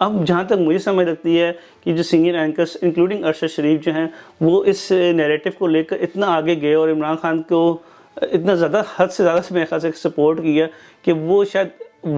اب جہاں تک مجھے سمجھ لگتی ہے کہ جو senior anchors including Arshad Sharif جو ہیں وہ اس نیریٹو کو لے کر اتنا آگے گئے اور عمران خان کو اتنا زیادہ حد سے زیادہ میرے خیال سے سپورٹ کیا کہ وہ شاید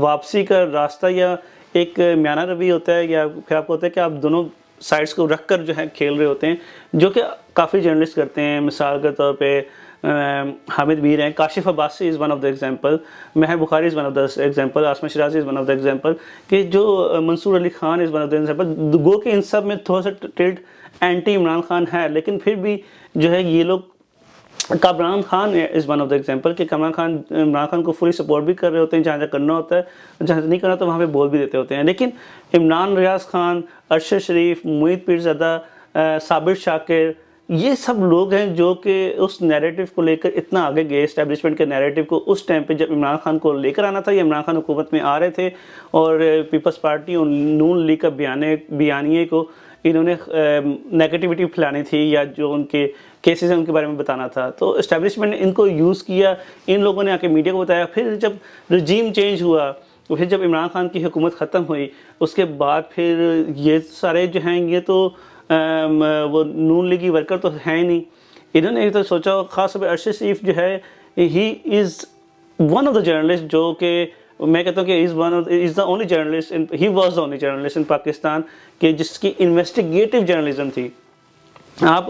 واپسی کا راستہ یا ایک میانہ روی ہوتا ہے یا پھر آپ کو ہوتا ہے کہ آپ دونوں سائڈس کو رکھ کر جو ہے کھیل رہے ہوتے ہیں، جو کہ کافی جرنلسٹ کرتے ہیں. مثال کے طور پہ حامد میر ہیں، Kashif Abbasi is one of the example, Mehr Bukhari is one of the example, Asma Shirazi is one of the example, کہ جو Mansoor Ali Khan is one of the example. گو کہ ان سب میں تھوڑا سا ٹلٹ اینٹی عمران خان ہے، لیکن پھر بھی جو ہے یہ لوگ Kamran Khan is one of the example کہ کامران خان عمران خان کو فلی سپورٹ بھی کر رہے ہوتے ہیں، جہاں جہاں کرنا ہوتا ہے، جہاں نہیں کرنا تو وہاں پہ بول بھی دیتے ہوتے ہیں. لیکن عمران ریاض خان، ارشد شریف، معید پیرزادہ، صابر شاکر، یہ سب لوگ ہیں جو کہ اس نیریٹو کو لے کر اتنا آگے گئے، اسٹیبلشمنٹ کے نیریٹو کو اس ٹائم پہ جب عمران خان کو لے کر آنا تھا یا عمران خان حکومت میں آ رہے تھے، اور پیپلز پارٹی اور نون لیگ کا بیانیے کو انہوں نے نیگیٹیوٹی پھیلانی تھی یا جو ان کے کیسز ہیں ان کے بارے میں بتانا تھا، تو اسٹیبلشمنٹ نے ان کو یوز کیا. ان لوگوں نے آ کے میڈیا کو بتایا. پھر جب رجیم چینج ہوا، پھر جب عمران خان کی حکومت ختم ہوئی، اس کے بعد پھر یہ سارے جو ہیں یہ تو وہ نون لیگی ورکر تو ہیں نہیں. انہوں نے تو سوچا، خاص طور پہ ارشد شریف جو ہے he is one of the journalist, جو کہ میں کہتا ہوں کہ is the only journalist, he was the only journalist in Pakistan کہ جس کی انویسٹیگیٹو جرنلزم تھی. آپ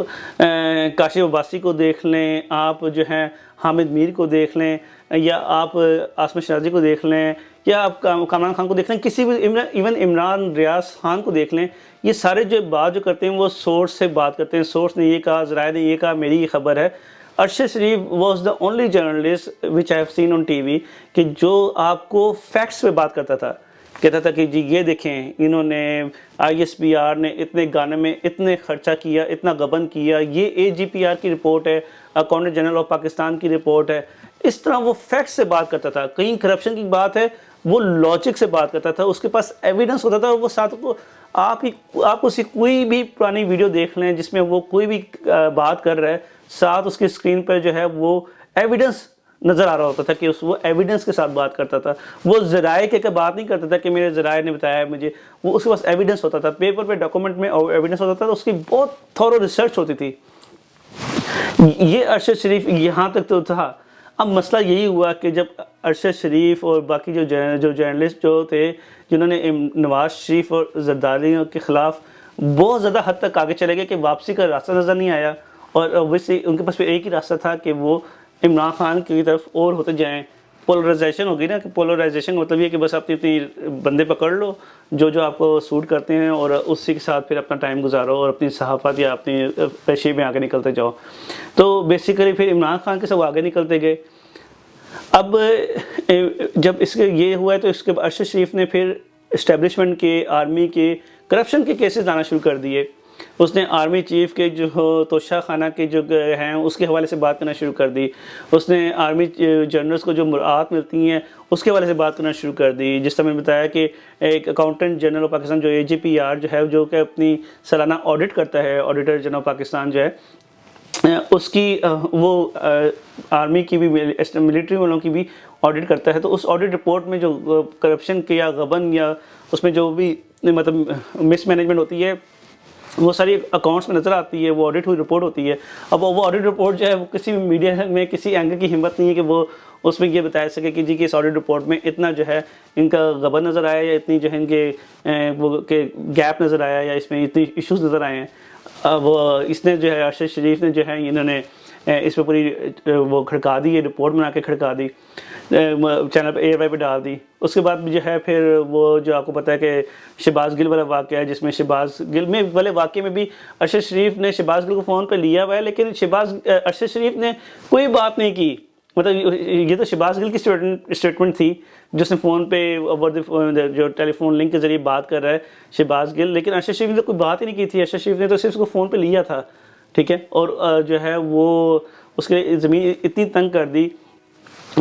کاشف عباسی کو دیکھ لیں، آپ جو ہیں حامد میر کو دیکھ لیں، یا آپ عاصمہ شرازی کو دیکھ لیں، یا آپ کامران خان کو دیکھ لیں، کسی بھی ایون عمران ریاض خان کو دیکھ لیں، یہ سارے جو بات جو کرتے ہیں وہ سورس سے بات کرتے ہیں. سورس نے یہ کہا، ذرائع نے یہ کہا، میری یہ خبر ہے. Arshad Sharif was the only journalist which I have seen on T V کہ جو آپ کو فیکٹس پہ بات کرتا تھا، کہتا تھا کہ جی یہ دیکھیں انہوں نے آئی ایس پی آر نے اتنے گانے میں اتنے خرچہ کیا، اتنا غبن کیا، یہ اے جی پی آر کی رپورٹ ہے، اکاؤنٹنٹ جنرل آف پاکستان کی رپورٹ ہے. اس طرح وہ فیکٹس سے بات کرتا تھا. کہیں کرپشن کی بات ہے وہ لاجک سے بات کرتا تھا، اس کے پاس ایویڈنس ہوتا تھا. اور وہ ساتھ کو آپ اس کی کوئی بھی پرانی ویڈیو دیکھ لیں جس میں وہ کوئی بھی بات کر رہا ہے، ساتھ اس کی اسکرین پہ جو ہے وہ ایویڈنس نظر آ رہا ہوتا تھا کہ وہ ایویڈنس کے ساتھ بات کرتا تھا. وہ ذرائع کے بات نہیں کرتا تھا کہ میرے ذرائع نے بتایا ہے مجھے، وہ اس کے پاس ایویڈنس ہوتا تھا، پیپر پہ ڈاکومنٹ میں ایویڈنس ہوتا تھا. تو اس کی بہت تھورو ریسرچ ہوتی تھی. یہ ارشد شریف یہاں تک تو تھا. اب مسئلہ یہی ہوا کہ جب ارشد شریف اور باقی جو جرنلسٹ جو تھے جنہوں نے نواز شریف اور زرداریوں کے خلاف بہت زیادہ حد تک آگے چلے گئے کہ واپسی کا راستہ نظر نہیں آیا، اور اوبویسلی ان کے پاس ایک ہی راستہ تھا کہ وہ عمران خان کی طرف اور ہوتے جائیں. پولرائزیشن ہوگی نا، کہ پولرائزیشن مطلب یہ کہ بس اپنی بندے پکڑ لو جو آپ کو سوٹ کرتے ہیں اور اسی کے ساتھ پھر اپنا ٹائم گزارو اور اپنی صحافت یا اپنی پیشے میں آگے نکلتے جاؤ. تو بیسیکلی پھر عمران خان کے ساتھ آگے نکلتے گئے. اب جب اس کے یہ ہوا ہے تو اس کے بعد ارشد شریف نے پھر اسٹیبلشمنٹ کے، آرمی کے کرپشن کے کیسز لانا شروع کر دیے. اس نے آرمی چیف کے جو توشہ خانہ کے جو ہیں اس کے حوالے سے بات کرنا شروع کر دی. اس نے آرمی جنرلز کو جو مراعات ملتی ہیں اس کے حوالے سے بات کرنا شروع کر دی. جس طرح میں نے بتایا کہ ایک اکاؤنٹنٹ جنرل آف پاکستان جو اے جی پی آر جو ہے، جو کہ اپنی سالانہ آڈٹ کرتا ہے، آڈیٹر جنرل آف پاکستان جو ہے، اس کی وہ آرمی کی بھی ملٹری والوں کی بھی آڈٹ کرتا ہے. تو اس آڈٹ رپورٹ میں جو کرپشن کے یا غبن یا اس میں جو بھی مطلب مس مینجمنٹ ہوتی ہے وہ ساری اکاؤنٹس میں نظر آتی ہے، وہ آڈٹ ہوئی رپورٹ ہوتی ہے. اب وہ آڈٹ رپورٹ جو ہے وہ کسی بھی میڈیا میں کسی اینکر کی ہمت نہیں ہے کہ وہ اس میں یہ بتایا سکے کہ جی کہ اس آڈٹ رپورٹ میں اتنا جو ہے ان کا غبن نظر آیا، یا اتنی جو ہے ان کے وہ کہ گیپ نظر آیا، یا اس میں اتنی ایشوز نظر آئے ہیں. وہ اس نے جو ہے ارشد شریف نے جو ہے انہوں نے اس پہ پوری وہ کھڑکا دی، یہ رپورٹ بنا کے کھڑکا دی، چینل پہ ایئر وائی پہ ڈال دی. اس کے بعد جو ہے پھر وہ جو آپ کو پتہ ہے کہ شہباز گل والا واقعہ ہے، جس میں شہباز گل میں والے واقعے میں بھی ارشد شریف نے شہباز گل کو فون پہ لیا ہوا ہے، لیکن ارشد شریف نے کوئی بات نہیں کی. مطلب یہ تو شہباز گل کی اسٹیٹمنٹ تھی جس نے فون پہ جو ٹیلی فون لنک کے ذریعے بات کر رہا ہے شہباز گل، لیکن ارشد شریف نے کوئی بات ہی نہیں کی تھی. ارشد شریف نے تو صرف اس کو فون پہ لیا تھا، ٹھیک ہے، اور جو ہے وہ اس کے زمین اتنی تنگ کر دی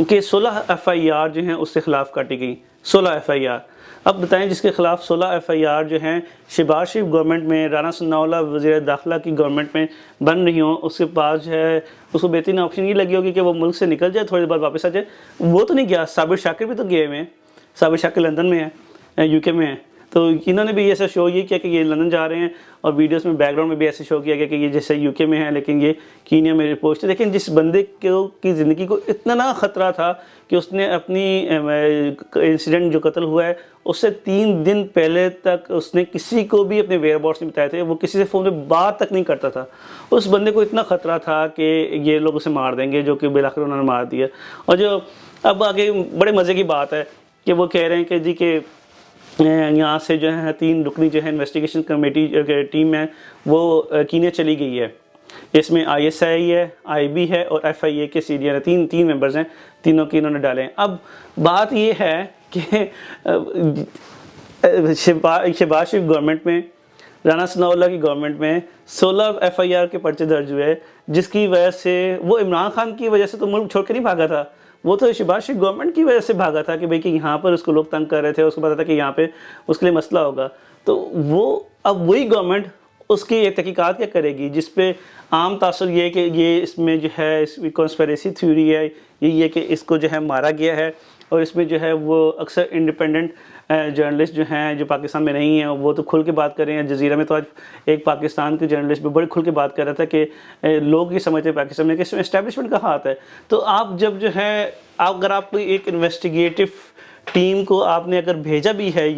کہ 16 ایف آئی آر جو ہیں اس کے خلاف کاٹی گئی. 16 ایف آئی آر. اب بتائیں جس کے خلاف 16 ایف آئی آر جو ہیں شہباز شریف گورنمنٹ میں، رانا ثناء اللہ وزیر داخلہ کی گورنمنٹ میں بن رہی ہوں، اس کے پاس جو ہے اس کو بہترین آپشن یہ لگی ہوگی کہ وہ ملک سے نکل جائے، تھوڑی دیر بعد واپس آ جائے. وہ تو نہیں گیا. صابر شاکر بھی تو گئے ہوئے ہیں. صابر شاکر لندن میں ہے، یو کے میں ہے. تو انہوں نے بھی ایسا شو یہ کیا کہ یہ لندن جا رہے ہیں، اور ویڈیوز میں بیک گراؤنڈ میں بھی ایسے شو کیا گیا کہ یہ جیسے یو کے میں ہے لیکن یہ کینیا میں رپورٹ تھے. لیکن جس بندے کی زندگی کو اتنا خطرہ تھا کہ اس نے اپنی انسیڈنٹ جو قتل ہوا ہے اس سے 3 دن پہلے تک اس نے کسی کو بھی اپنے ویئر اباؤٹس نہیں بتائے تھے، وہ کسی سے فون پہ بات تک نہیں کرتا تھا. اس بندے کو اتنا خطرہ تھا کہ یہ لوگ اسے مار دیں گے، جو کہ بالآخر انہوں نے مار دیا. اور جو اب آگے بڑے مزے کی بات ہے کہ وہ کہہ رہے ہیں کہ جی کہ یہاں سے جو ہے 3 رکنی جو ہے انویسٹیگیشن کمیٹی ٹیم ہے وہ کینیا چلی گئی ہے. اس میں ISI ہے، IB ہے اور FIA کے سینئر ہیں، تین ممبرز ہیں، تینوں کی انہوں نے ڈالے ہیں. اب بات یہ ہے کہ شہباز شریف گورنمنٹ میں، رانا ثناء اللہ کی گورنمنٹ میں 16 FIR کے پرچے درج ہوئے، جس کی وجہ سے وہ عمران خان کی وجہ سے تو ملک چھوڑ کے نہیں بھاگا تھا، وہ تو شہباز شریف گورنمنٹ کی وجہ سے بھاگا تھا کہ بھئی کہ یہاں پر اس کو لوگ تنگ کر رہے تھے، اس کو پتا تھا کہ یہاں پہ اس کے لیے مسئلہ ہوگا. تو وہ اب وہی گورنمنٹ اس کی ایک تحقیقات کیا کرے گی، جس پہ عام تاثر یہ ہے کہ یہ اس میں جو ہے اس کانسپیریسی تھیوری ہے، یہ ہے کہ اس کو جو ہے مارا گیا ہے. اور اس میں جو ہے وہ اکثر انڈیپینڈنٹ جرنلسٹ جو ہیں جو پاکستان میں نہیں ہیں وہ تو کھل کے بات کر رہے ہیں. جزیرہ میں تو آج ایک پاکستان کے جرنلسٹ بھی بڑے کھل کے بات کر رہا تھا کہ لوگ یہ سمجھتے ہیں پاکستان میں کہ اس میں اسٹیبلشمنٹ کا ہاتھ ہے. تو آپ جب جو ہے اگر آپ کوئی ایک انویسٹیگیٹو ٹیم کو آپ نے اگر بھیجا بھی ہے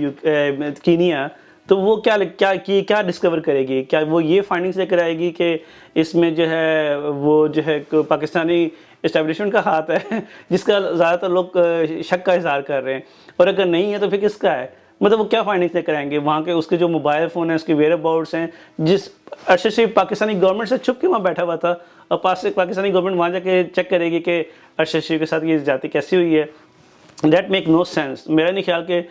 کینیا، تو وہ کیا ڈسکور کرے گی؟ کیا وہ یہ فائنڈنگز لے کر آئے گی کہ اس میں جو ہے وہ جو ہے پاکستانی اسٹیبلشمنٹ کا ہاتھ ہے، جس کا زیادہ تر لوگ شک کا اظہار کر رہے ہیں؟ اور اگر نہیں ہے تو پھر کس کا ہے؟ مطلب وہ کیا فائنڈنگز لے کر آئیں گے؟ وہاں کے اس کے جو موبائل فون ہیں، اس کے ویئر اباؤٹس ہیں، جس ارشد شریف پاکستانی گورنمنٹ سے چھپ کے وہاں بیٹھا ہوا تھا، اور پاکستانی گورنمنٹ وہاں جا کے چیک کرے گی کہ ارشد شریف کے ساتھ یہ زیادتی کیسی ہوئی ہے. That make no sense. میرا نہیں خیال کہ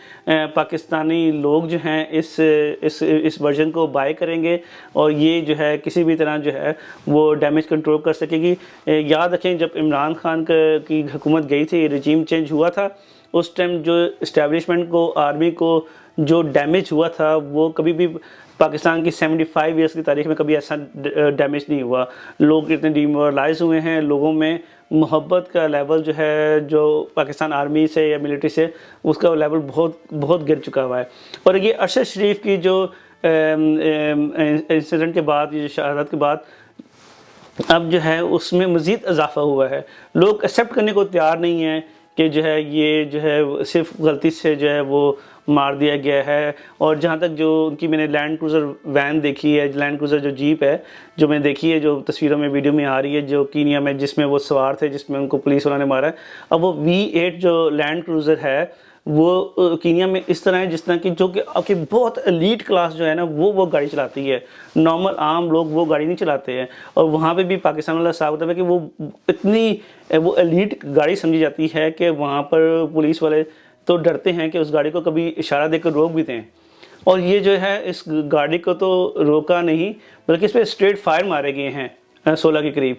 پاکستانی لوگ جو ہیں اس ورژن کو بائی کریں گے، اور یہ جو ہے کسی بھی طرح جو ہے وہ ڈیمیج کنٹرول کر سکے گی. یاد رکھیں جب عمران خان کی حکومت گئی تھی، رجیم چینج ہوا تھا، اس ٹائم جو اسٹیبلشمنٹ کو، آرمی کو جو ڈیمیج ہوا تھا وہ کبھی بھی پاکستان کی 75 ایئرس کی تاریخ میں کبھی ایسا ڈیمیج نہیں ہوا. لوگ اتنے ڈیمورلائز ہوئے ہیں، لوگوں میں محبت کا لیول جو ہے جو پاکستان آرمی سے یا ملٹری سے، اس کا لیول بہت گر چکا ہوا ہے. اور یہ ارشد شریف کی جو انسیڈنٹ کے بعد، یہ شہادت کے بعد اب جو ہے اس میں مزید اضافہ ہوا ہے. لوگ ایکسیپٹ کرنے کو تیار نہیں ہیں کہ جو ہے یہ جو ہے صرف غلطی سے جو ہے وہ مار دیا گیا ہے. اور جہاں تک جو ان کی میں نے لینڈ کروزر وین دیکھی ہے، لینڈ کروزر جو جیپ ہے جو میں دیکھی ہے، جو تصویروں میں ویڈیو میں آ رہی ہے، جو کینیا میں جس میں وہ سوار تھے، جس میں ان کو پولیس والوں نے مارا ہے، اب وہ V8 جو لینڈ کروزر ہے وہ کینیا میں اس طرح ہے جس طرح کی جو کہ بہت ایلیٹ کلاس جو ہے نا وہ گاڑی چلاتی ہے. نارمل عام لوگ وہ گاڑی نہیں چلاتے ہیں. اور وہاں پہ بھی پاکستان والا صاحب ہوتا ہے کہ وہ اتنی ایلیٹ گاڑی سمجھی جاتی ہے کہ وہاں پر پولیس والے تو ڈرتے ہیں کہ اس گاڑی کو کبھی اشارہ دے کر روک بھی دیں. اور یہ جو ہے اس گاڑی کو تو روکا نہیں بلکہ اس پہ اسٹریٹ فائر مارے گئے ہیں 16 کے قریب.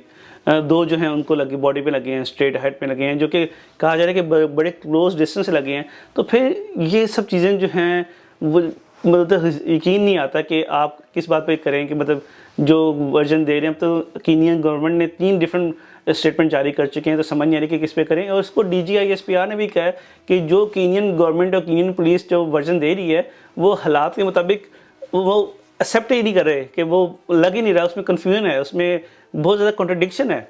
2 جو ہیں ان کو لگے، باڈی پہ لگے ہیں، اسٹریٹ ہیڈ پہ لگے ہیں، جو کہ کہا جا رہا ہے کہ بڑے کلوز ڈسٹنس سے لگے ہیں. تو پھر یہ سب چیزیں جو ہیں وہ مطلب یقین نہیں آتا کہ آپ کس بات پہ کریں کہ مطلب جو ورژن دے رہے ہیں. اب تو کینین گورنمنٹ نے 3 ڈفرینٹ اسٹیٹمنٹ جاری کر چکے ہیں، تو سمجھ نہیں آ رہی کہ کس پہ کریں. اور اس کو DGI SPR نے بھی کہا ہے کہ جو کینین گورنمنٹ اور کینین پولیس جو ورژن دے رہی ہے وہ حالات کے مطابق وہ ایکسیپٹ ہی نہیں کر رہے، کہ وہ لگ ہی نہیں رہا، اس میں کنفیوژن ہے، اس میں بہت زیادہ کنٹرڈکشن ہے.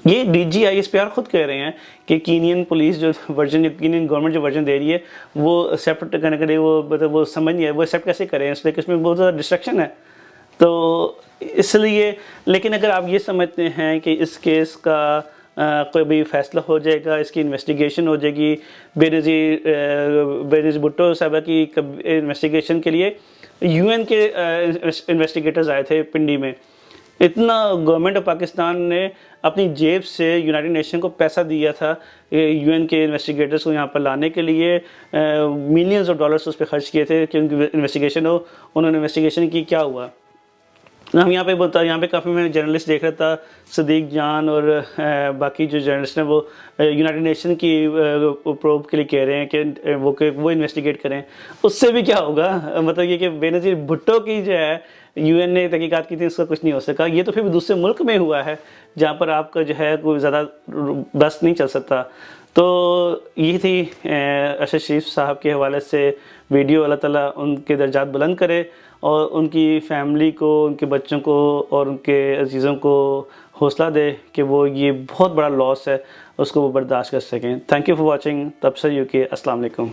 یہ DGI SPR خود کہہ رہے ہیں کہ کینین پولیس جو ورژن، کینین گورنمنٹ جو ورژن دے رہی ہے وہ ایکسیپٹ کرنے کے لیے وہ مطلب وہ سمجھ نہیں ہے وہ ایکسیپٹ کیسے کریں، اس لیے کہ اس میں بہت زیادہ ڈسٹریکشن ہے. تو اس لیے لیکن اگر آپ یہ سمجھتے ہیں کہ اس کیس کا کوئی بھی فیصلہ ہو جائے گا، اس کی انویسٹیگیشن ہو جائے گی، بینظیر بھٹو صاحبہ کی انویسٹیگیشن کے لیے UN کے انویسٹیگیٹرز آئے تھے پنڈی میں. اتنا گورنمنٹ آف پاکستان نے اپنی جیب سے یونائٹڈ نیشن کو پیسہ دیا تھا UN کے انویسٹیگیٹرز کو یہاں پر لانے کے لیے، ملینز آف ڈالرز اس پہ خرچ کیے تھے کہ ان کی انویسٹیگیشن ہو. انہوں نے انویسٹیگیشن کی، کیا ہوا؟ ہم یہاں پہ کافی میں جرنلسٹ دیکھ رہا تھا، صدیق جان اور باقی جو جرنلسٹ ہیں وہ یونائٹڈ نیشن کی پروب کے لیے کہہ رہے ہیں کہ وہ انویسٹیگیٹ کریں. اس سے بھی کیا ہوگا؟ مطلب یہ کہ بینظیر بھٹو کی جو ہے UN نے تحقیقات کی تھی، اس کا کچھ نہیں ہو سکا. یہ تو پھر دوسرے ملک میں ہوا ہے جہاں پر آپ کا جو ہے کوئی زیادہ بس نہیں چل سکتا. تو یہ تھی ارشد شریف صاحب کے حوالے سے ویڈیو. اللہ تعالیٰ ان کے درجات بلند کرے اور ان کی فیملی کو، ان کے بچوں کو اور ان کے عزیزوں کو حوصلہ دے کہ وہ یہ بہت بڑا لاس ہے اس کو وہ برداشت کر سکیں. تھینک یو فار واچنگ تبصرہ UK. السلام علیکم.